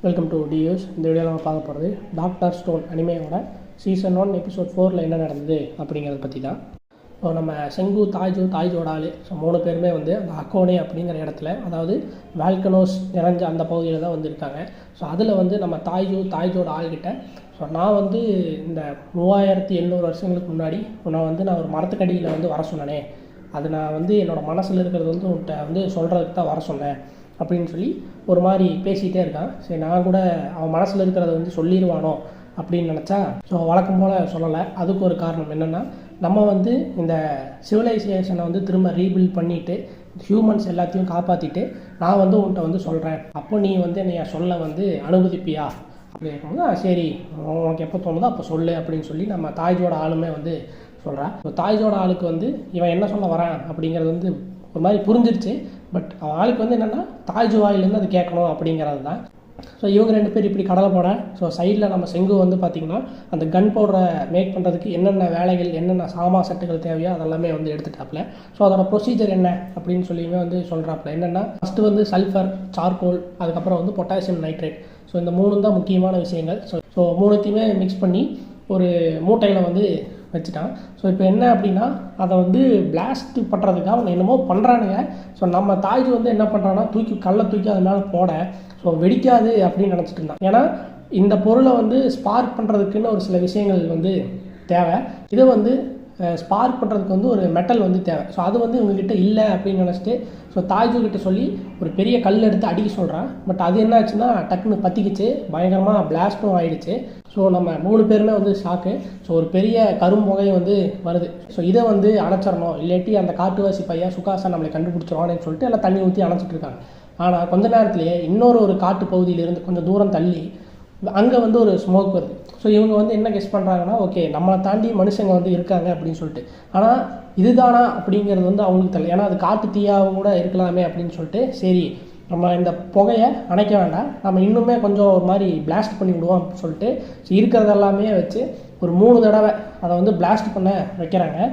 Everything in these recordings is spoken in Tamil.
Welcome to டியூஸ். இந்த வீடியோவில் நம்ம பார்க்க போகிறது டாக்டர் ஸ்டோன் அனிமையோட சீசன் 1 எபிசோட் 4 என்ன நடந்தது அப்படிங்கிறத பற்றி தான். ஸோ நம்ம செங்கு, தாய்ஜோட ஆள், ஸோ 3 பேருமே வந்து அந்த அக்கோனே அப்படிங்கிற இடத்துல, அதாவது வால்கனோஸ் நிறைஞ்ச அந்த பகுதியில் தான் வந்து இருக்காங்க. ஸோ அதில் வந்து நம்ம தாய்ஜோட ஆள்கிட்ட, ஸோ நான் வந்து இந்த 3700 வருஷங்களுக்கு முன்னாடி நான் ஒரு மரத்துக்கடியில் வந்து வர சொன்னேனே, அது நான் வந்து என்னோடய மனசில் இருக்கிறது வந்து உன்கிட்ட வந்து சொல்கிறதுக்கு தான் வர சொன்னேன் அப்படின்னு சொல்லி ஒரு மாதிரி பேசிகிட்டே இருக்கான். சரி, நான் கூட அவன் மனசில் இருக்கிறத வந்து சொல்லிடுவானோ அப்படின்னு நினச்சா, ஸோ வழக்கம் போல் சொல்லலை. அதுக்கு ஒரு காரணம் என்னென்னா, நம்ம வந்து இந்த சிவிலைசேஷனை வந்து திரும்ப ரீபில்ட் பண்ணிவிட்டு ஹியூமன்ஸ் எல்லாத்தையும் காப்பாற்றிட்டு நான் வந்து உன்கிட்ட வந்து சொல்கிறேன், அப்போ நீ வந்து என்னைய சொல்ல வந்து அனுமதிப்பியா அப்படி இருக்கும்போது, சரி உனக்கு எப்போ தோணுதோ அப்போ சொல்லு அப்படின்னு சொல்லி நம்ம தாய்ஜோட ஆளுமே வந்து சொல்கிறான். ஸோ தாய்ஜோட ஆளுக்கு வந்து இவன் என்ன சொல்ல வரான் அப்படிங்கிறது வந்து ஒரு மாதிரி புரிஞ்சிருச்சு. பட் அவன் ஆளுக்கு வந்து என்னென்னா தாய்ஜு வாயிலேருந்து அது கேட்கணும் அப்படிங்கிறது தான். ஸோ இவங்க 2 பேர் இப்படி கடலை போட, ஸோ சைடில் நம்ம செங்கு வந்து பார்த்திங்கன்னா அந்த கன் பவுடரை மேக் பண்ணுறதுக்கு என்னென்ன வேலைகள், என்னென்ன செட்டுகள் தேவையோ அதெல்லாமே வந்து எடுத்துட்டாப்புல. ஸோ அதோட ப்ரொசீஜர் என்ன அப்படின்னு சொல்லியுமே வந்து சொல்கிறாப்புல. என்னென்னா, ஃபஸ்ட்டு வந்து சல்ஃபர், சார்கோல், அதுக்கப்புறம் வந்து பொட்டாசியம் நைட்ரேட். ஸோ இந்த 3 தான் முக்கியமான விஷயங்கள். ஸோ 3த்தையுமே மிக்ஸ் பண்ணி ஒரு மூட்டையில் வந்து வச்சுட்டான். ஸோ இப்போ என்ன அப்படின்னா, அதை வந்து பிளாஸ்ட் பண்ணுறதுக்காக அவன் என்னமோ பண்ணுறானுங்க. ஸோ நம்ம தாய்ஜு வந்து என்ன பண்ணுறான்னா, கல்லை தூக்கி அது மேலே போட, ஸோ வெடிக்காது அப்படின்னு நினச்சிட்டு இருந்தான். ஏன்னா இந்த பொருளை வந்து ஸ்பார்க் பண்ணுறதுக்குன்னு ஒரு சில விஷயங்கள் வந்து தேவை. இதை வந்து ஸ்பார்க் பண்ணுறதுக்கு வந்து ஒரு மெட்டல் வந்து தேவை. ஸோ அது வந்து இவங்ககிட்ட இல்லை அப்படின்னு நினச்சிட்டு, ஸோ தாய்ஜு கிட்ட சொல்லி ஒரு பெரிய கல் எடுத்து அடிக்க சொல்கிறான். பட் அது என்ன ஆச்சுன்னா, டக்குன்னு பற்றிக்கிச்சு, பயங்கரமாக பிளாஸ்ட்டும் ஆகிடுச்சு. ஸோ நம்ம 3 பேருமே வந்து ஷாக்கு. ஸோ ஒரு பெரிய கரும்புகை வந்து வருது. ஸோ இதை வந்து அணைச்சிடணும், இல்லாட்டி அந்த காட்டுவாசி பையன் சுகாசா நம்மளை கண்டுபிடிச்சிருவான்னு சொல்லிட்டு எல்லாம் தண்ணி ஊற்றி அணைச்சிட்டு இருக்காங்க. ஆனால் கொஞ்ச நேரத்துலேயே ஒரு காட்டு பகுதியிலேருந்து கொஞ்சம் தூரம் தள்ளி அங்கே வந்து ஒரு ஸ்மோக் வருது. ஸோ இவங்க வந்து என்ன கெஸ் பண்ணுறாங்கன்னா, ஓகே நம்மளை தாண்டி மனுஷங்க வந்து இருக்காங்க அப்படின்னு சொல்லிட்டு. ஆனால் இதுதானா அப்படிங்கிறது வந்து அவங்களுக்கு தெரியல. ஏன்னா அது காட்டு தீயாகவும் கூட இருக்கலாமே அப்படின்னு சொல்லிட்டு, சரி நம்ம இந்த புகையை அணைக்க வேண்டாம், நம்ம இன்னுமே கொஞ்சம் ஒரு மாதிரி பிளாஸ்ட் பண்ணி விடுவோம் அப்படின்னு சொல்லிட்டு இருக்கிறதெல்லாமே வச்சு ஒரு 3 தடவை அதை வந்து பிளாஸ்ட் பண்ண வைக்கிறாங்க.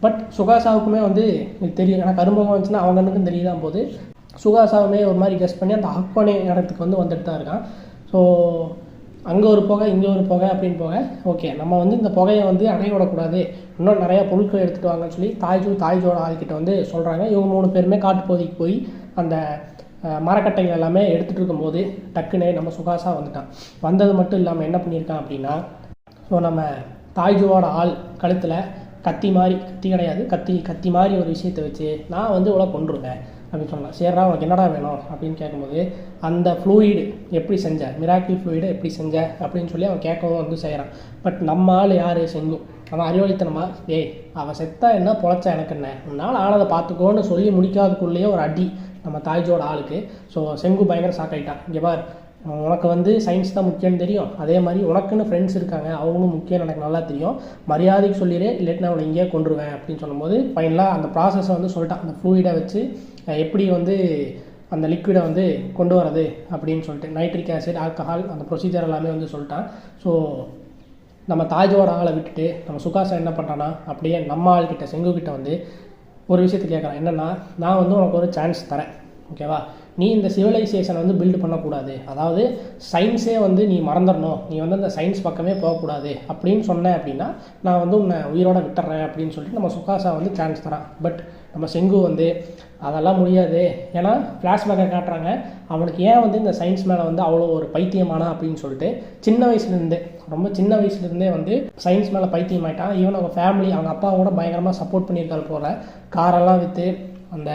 பட் சுகாசாவுக்குமே வந்து இது தெரியும். ஏன்னா கரும்பகம் வந்துச்சுன்னா அவங்க கண்ணுக்கும் தெரியுதான் போது. சுகாசாவுமே ஒரு மாதிரி கெஸ் பண்ணி அந்த அக்கோனே இடத்துக்கு வந்து வந்துட்டு தான் இருக்கான். ஸோ அங்கே ஒரு புகை, இங்கே ஒரு புகை அப்படின்னு ஓகே நம்ம வந்து இந்த புகையை வந்து அடைய விடக்கூடாது, இன்னும் நிறையா பொருட்கள் எடுத்துகிட்டு வாங்கன்னு சொல்லி தாய்ஜோட ஆள்கிட்ட வந்து சொல்கிறாங்க. இவங்க 3 பேருமே காட்டுப்பகுதிக்கு போய் அந்த மரக்கட்டைகள் எல்லாமே எடுத்துகிட்டு இருக்கும்போது டக்குன்னு நம்ம சுகாசா வந்துட்டான். வந்தது மட்டும் இல்லாமல் என்ன பண்ணியிருக்கான் அப்படின்னா, ஸோ நம்ம தாய்ஜோட ஆள் கழுத்தில் கத்தி கிடையாது, கத்தி மாதிரி ஒரு விஷயத்தை வச்சு நான் வந்து இவ்வளோ கொண்டுருந்தேன் அப்படின்னு சொல்லலாம். சரிடா உனக்கு என்னடா வேணும் அப்படின்னு கேட்கும்போது, அந்த ஃப்ளூயிடு எப்படி செஞ்ச, மிராக்கிள் ஃப்ளூயிடை எப்படி செஞ்ச அப்படின்னு சொல்லி அவன் கேட்கவும் வந்து செய்கிறான். பட் நம்ம ஆள் யார், செங்கு. அவன் அறிவாளித்தனமா, அவன் செத்தா என்ன, பொழைச்சா எனக்கு என்ன, உன்னால் ஆனதை பார்த்துக்கோன்னு சொல்லி முடிக்காதுக்குள்ளேயே ஒரு அடி நம்ம தாய்ஜோட ஆளுக்கு. ஸோ செங்கு பயங்கர ஷாக் ஆகிட்டான். இங்கே பார், உனக்கு வந்து சயின்ஸ் தான் முக்கியம்னு தெரியும், அதே மாதிரி உனக்குன்னு ஃப்ரெண்ட்ஸ் இருக்காங்க, அவங்களும் முக்கியம் எனக்கு நல்லா தெரியும், மரியாதைக்கு சொல்லிடு, இல்லாட்டி நான் அவனை இங்கேயே கொண்டுருவேன் அப்படின்னு சொல்லும்போது ஃபைனலாக அந்த ப்ராசஸை வந்து சொல்லிட்டான். அந்த ஃப்ளூயிடை வச்சு எப்படி வந்து அந்த லிக்விடை வந்து கொண்டு வரது அப்படின்னு சொல்லிட்டு, நைட்ரிக் ஆசிட், ஆல்கஹால், அந்த ப்ரொசீஜர் எல்லாமே வந்து சொல்லிட்டான். ஸோ நம்ம தாய்ஜோட ஆளை விட்டுட்டு நம்ம சுகாசா என்ன பண்ணுறான்னா, அப்படியே நம்ம ஆள்கிட்ட செங்குக்கிட்ட வந்து ஒரு விஷயத்தை கேட்குறான். என்னென்னா, நான் வந்து உனக்கு ஒரு சான்ஸ் தரேன், ஓகேவா, நீ இந்த சிவிலைசேஷனை வந்து பில்டு பண்ணக்கூடாது, அதாவது சயின்ஸே வந்து நீ மறந்துடணும், நீ வந்து அந்த சயின்ஸ் பக்கமே போகக்கூடாது அப்படின்னு சொன்னேன் அப்படின்னா நான் வந்து உன்னை உயிரோட விட்டுறேன் அப்படின்னு சொல்லிட்டு நம்ம சுகாசா வந்து சான்ஸ் தரான். பட் நம்ம செங்கு வந்து அதெல்லாம் முடியாது. ஏன்னா ஃப்ளாஷ்பேக்கை காட்டுறாங்க, அவனுக்கு ஏன் வந்து இந்த சயின்ஸ் மேலே வந்து அவ்வளோ ஒரு பைத்தியமானா அப்படின்னு சொல்லிட்டு, ரொம்ப சின்ன வயசுலேருந்தே வந்து சயின்ஸ் மேலே பைத்தியம் ஆகிட்டான். ஈவன் அவங்க ஃபேமிலி, அவங்க அப்பாவோட பயங்கரமாக சப்போர்ட் பண்ணியிருக்காரு போல், காரெல்லாம் விற்று அந்த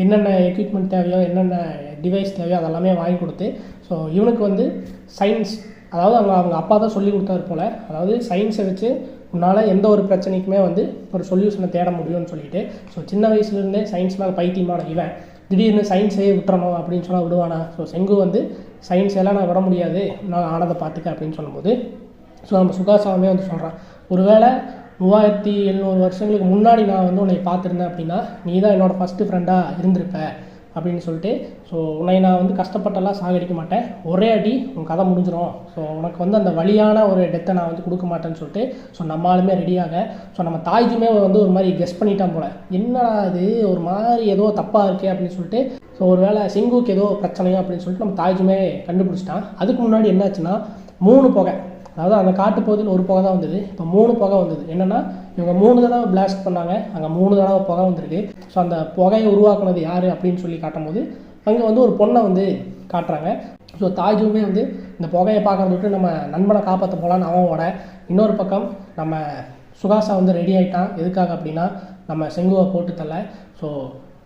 என்னென்ன எக்யூப்மெண்ட் தேவையோ, என்னென்ன டிவைஸ் தேவையோ அதெல்லாமே வாங்கி கொடுத்து, ஸோ இவனுக்கு வந்து சயின்ஸ், அதாவது அவங்க அப்பா தான் சொல்லி கொடுத்தாரு போல், அதாவது சயின்ஸை வச்சு உன்னால் எந்த ஒரு பிரச்சனைக்குமே வந்து ஒரு சொல்யூஷனை தேட முடியும்னு சொல்லிட்டு. ஸோ சின்ன வயசுலேருந்தே சயின்ஸ் மேலே பைத்தியமான இவன் திடீர்னு சயின்ஸே விட்டுறணும் அப்படின்னு சொன்னால் விடுவானா? ஸோ செங்கு வந்து சயின்ஸ் எல்லாம் நான் விட முடியாது, நான் ஆனதை பார்த்துக்க அப்படின்னு சொல்லும்போது, ஸோ நம்ம சுகாசாவே வந்து சொல்கிறான், ஒருவேளை 3700 வருஷங்களுக்கு முன்னாடி நான் வந்து உன்னை பார்த்துருந்தேன் அப்படின்னா நீ தான் என்னோடய ஃபஸ்ட்டு ஃப்ரெண்டாக இருந்திருப்ப, அப்படின்னு சொல்லிட்டு, ஸோ உன்னை நான் வந்து கஷ்டப்பட்டெல்லாம் சாகடிக்க மாட்டேன், ஒரே அடி உன் கதை முடிஞ்சிடும், ஸோ உனக்கு வந்து அந்த வலியான ஒரு டெத்தை நான் வந்து கொடுக்க மாட்டேன்னு சொல்லிட்டு ஸோ நம்ம ஆளுமே ரெடியாக, ஸோ நம்ம தாய்ஜுமே வந்து ஒரு மாதிரி கெஸ் பண்ணிட்டான் போல், என்னடா அது ஒரு மாதிரி ஏதோ தப்பாக இருக்கே அப்படின்னு சொல்லிட்டு. ஸோ ஒரு வேளை செங்குக்கு ஏதோ பிரச்சனையோ அப்படின்னு சொல்லிட்டு நம்ம தாய்ஜுமே கண்டுபிடிச்சிட்டான். அதுக்கு முன்னாடி என்னாச்சுன்னா 3 புகை, அதாவது அந்த காட்டு பகுதியில் ஒரு புகை தான் வந்தது, இப்போ 3 புகை வந்தது. என்னென்னா இவங்க 3 தடவை பிளாஸ்ட் பண்ணாங்க, அங்கே 3 தடவை புகை வந்திருக்கு. ஸோ அந்த புகையை உருவாக்குனது யார் அப்படின்னு சொல்லி காட்டும்போது அங்கே வந்து ஒரு பொண்ணை வந்து காட்டுறாங்க. ஸோ தாய்ஜுமே வந்து இந்த புகையை பார்க்கறத விட்டு நம்ம நண்பனை காப்பாற்ற போகலான்னு அவனோட, இன்னொரு பக்கம் நம்ம சுகாசா வந்து ரெடி ஆகிட்டான். எதுக்காக அப்படின்னா நம்ம செங்குவை போட்டு தள்ள, ஸோ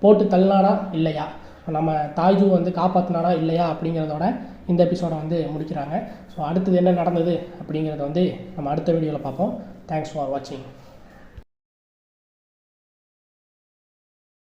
போட்டு தள்ளினானா இல்லையா, நம்ம தாய்ஜு வந்து காப்பாற்றினானா இல்லையா அப்படிங்கிறதோட இந்த எபிசோடை வந்து முடிக்கிறாங்க. ஸோ அடுத்தது என்ன நடந்தது அப்படிங்கிறத வந்து நம்ம அடுத்த வீடியோவில் பார்ப்போம். தேங்க்ஸ் ஃபார் வாட்சிங்.